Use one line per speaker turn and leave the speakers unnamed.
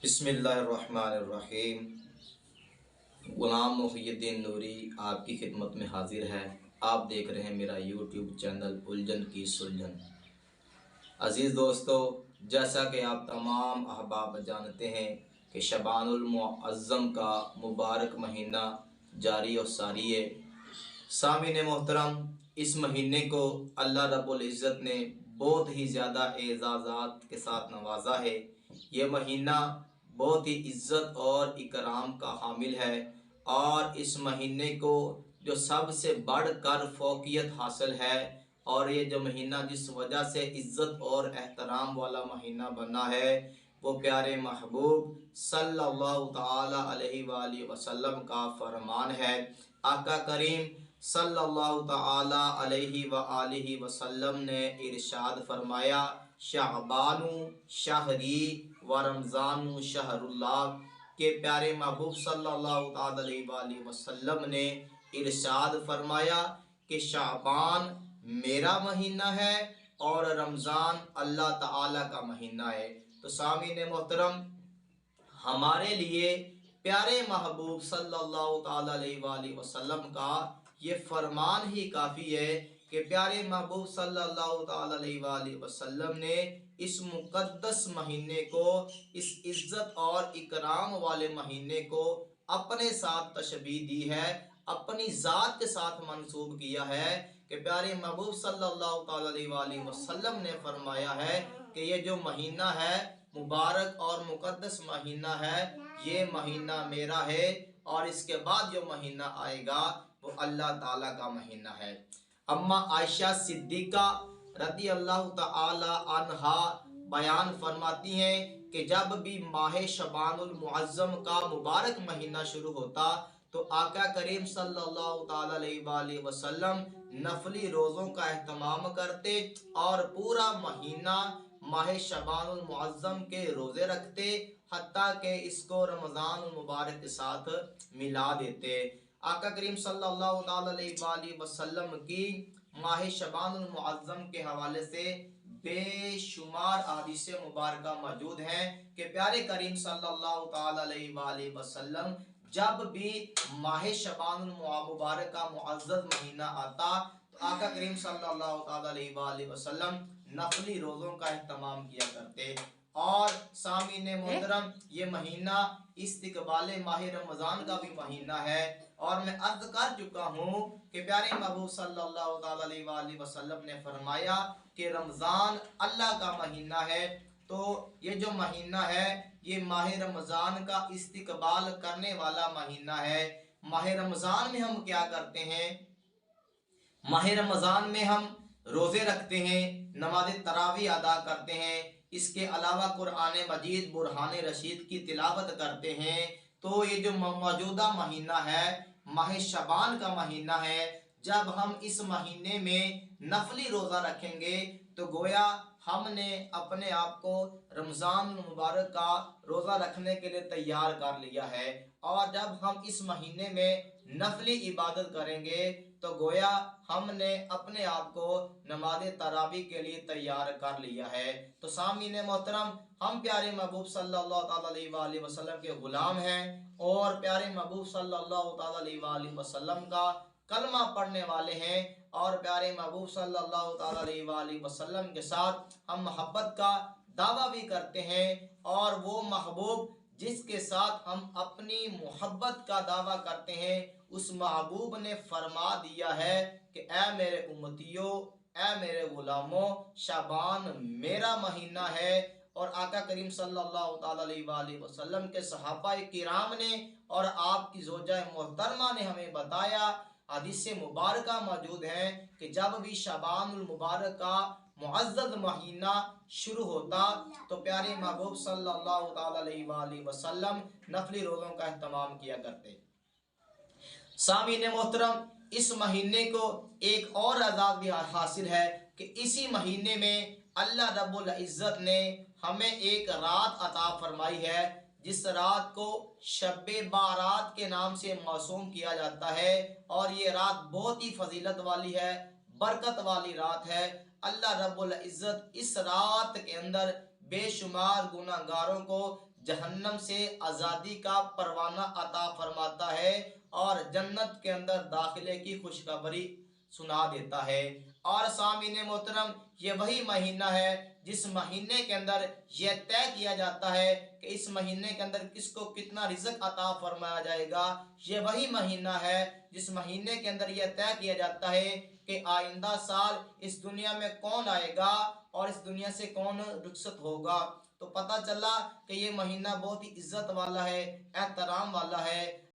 بسم اللہ الرحمن الرحیم۔ غلام محی الدین نوری آپ کی خدمت میں حاضر ہے۔ آپ دیکھ رہے ہیں میرا یوٹیوب چینل الجھن کی سلجھن۔ عزیز دوستو، جیسا کہ آپ تمام احباب جانتے ہیں کہ شعبان المعظم کا مبارک مہینہ جاری و ساری ہے۔ سامعین محترم، اس مہینے کو اللہ رب العزت نے بہت ہی زیادہ اعزازات کے ساتھ نوازا ہے۔ یہ مہینہ بہت ہی عزت اور اکرام کا حامل ہے، اور اس مہینے کو جو سب سے بڑھ کر فوقیت حاصل ہے، اور یہ جو مہینہ جس وجہ سے عزت اور احترام والا مہینہ بنا ہے، وہ پیارے محبوب صلی اللہ تعالی علیہ وآلہ وسلم کا فرمان ہے۔ آقا کریم صلی اللہ تعالی علیہ وآلہ وسلم نے ارشاد فرمایا، شعبان شہری و رمضان شہر اللہ، کہ پیارے محبوب صلی اللہ تعالی علیہ وآلہ وسلم نے ارشاد فرمایا کہ شعبان میرا مہینہ ہے اور رمضان اللہ تعالی کا مہینہ ہے۔ تو سامعین محترم، ہمارے لیے پیارے محبوب صلی اللہ تعالی علیہ وآلہ وسلم کا یہ فرمان ہی کافی ہے کہ پیارے محبوب صلی اللہ تعالی علیہ وآلہ وسلم نے اس مقدس مہینے کو، اس عزت اور اکرام والے مہینے کو اپنے ساتھ تشبیہ دی ہے، اپنی ذات کے ساتھ منسوب کیا ہے کہ پیارے محبوب صلی اللہ تعالی علیہ وآلہ وسلم نے فرمایا ہے کہ یہ جو مہینہ ہے، مبارک اور مقدس مہینہ ہے، یہ مہینہ میرا ہے، اور اس کے بعد جو مہینہ آئے گا وہ اللہ تعالیٰ کا مہینہ ہے۔ اما عائشہ صدیقہ رضی اللہ تعالی عنہا بیان فرماتی ہیں کہ جب بھی ماہ شعبان المعظم کا مبارک مہینہ شروع ہوتا تو آقا کریم صلی اللہ تعالی علیہ وآلہ وسلم نفلی روزوں کا اہتمام کرتے اور پورا مہینہ ماہ شعبان المعظم کے روزے رکھتے، حتیٰ کہ اس کو رمضان المبارک کے ساتھ ملا دیتے۔ آقا کریم صلی اللہ تعالی علیہ وآلہ وسلم کی ماہ شعبان المعظم کے حوالے سے بے شمار احادیث مبارکہ موجود ہیں کہ پیارے کریم صلی اللہ تعالی علیہ وآلہ وسلم جب بھی ماہ شعبان المبارک کا معزز مہینہ آتا تو آقا کریم صلی اللہ تعالی علیہ وآلہ وسلم نفلی روزوں کا اہتمام کیا کرتے۔ اور سامعین محترم، یہ مہینہ استقبال ماہ رمضان کا بھی مہینہ ہے، اور میں عرض کر چکا ہوں کہ پیارے محبوب صلی اللہ تعالی علیہ وآلہ وسلم نے فرمایا کہ رمضان اللہ کا مہینہ ہے۔ تو یہ جو مہینہ ہے یہ ماہ رمضان کا استقبال کرنے والا مہینہ ہے۔ ماہ رمضان میں ہم کیا کرتے ہیں؟ ماہ رمضان میں ہم روزے رکھتے ہیں، نماز تراویح ادا کرتے ہیں، اس کے علاوہ قرآن مجید برہان رشید کی تلاوت کرتے ہیں۔ تو یہ جو موجودہ مہینہ ہے، ماہ شعبان کا مہینہ ہے، جب ہم اس مہینے میں نفلی روزہ رکھیں گے تو گویا ہم نے اپنے آپ کو رمضان المبارک کا روزہ رکھنے کے لیے تیار کر لیا ہے، اور جب ہم اس مہینے میں نفلی عبادت کریں گے تو گویا ہم نے اپنے آپ کو نماز تراویح کے لیے تیار کر لیا ہے۔ تو سامعین محترم، ہم پیارے محبوب صلی اللہ تعالی علیہ وآلہ وسلم کے غلام ہیں، اور پیارے محبوب صلی اللہ تعالی علیہ وآلہ وسلم کا کلمہ پڑھنے والے ہیں، اور پیارے محبوب صلی اللہ تعالی علیہ وآلہ وسلم کے ساتھ ہم محبت کا دعویٰ بھی کرتے ہیں، اور وہ محبوب جس کے ساتھ ہم اپنی محبت کا دعویٰ کرتے ہیں، اس محبوب نے فرما دیا ہے کہ اے میرے امتیوں، اے میرے غلاموں، شعبان میرا مہینہ ہے۔ اور آقا کریم صلی اللہ تعالی علیہ وآلہ وسلم کے صحابہ کرام نے اور آپ کی زوجہ محترمہ نے ہمیں بتایا، حدیث مبارکہ موجود ہیں کہ جب بھی شعبان المبارک کا معزز مہینہ شروع ہوتا تو پیارے محبوب صلی اللہ تعالی علیہ وآلہ وسلم نفلی روزوں کا اہتمام کیا کرتے۔ سامعین محترم، اس مہینے کو ایک اور اعزاز بھی حاصل ہے کہ اسی مہینے میں اللہ رب العزت نے ہمیں ایک رات عطا فرمائی ہے، جس رات کو شب بارات کے نام سے موسوم کیا جاتا ہے، اور یہ رات بہت ہی فضیلت والی ہے، برکت والی رات ہے۔ اللہ رب العزت اس رات کے اندر بے شمار گناہگاروں کو جہنم سے آزادی کا پروانہ عطا فرماتا ہے اور جنت کے اندر داخلے کی خوشخبری سنا دیتا ہے۔ اور سامعین محترم، یہ وہی مہینہ ہے جس مہینے کے اندر یہ طے کیا جاتا ہے کہ اس مہینے کے اندر کس کو کتنا رزق عطا فرمایا جائے گا۔ یہ وہی مہینہ ہے جس مہینے کے اندر یہ طے کیا جاتا ہے کہ آئندہ سال اس دنیا میں کون آئے گا اور اس دنیا سے کون رخصت ہوگا۔ تو پتہ چلا کہ یہ مہینہ بہت ہی عزت والا ہے، احترام والا ہے۔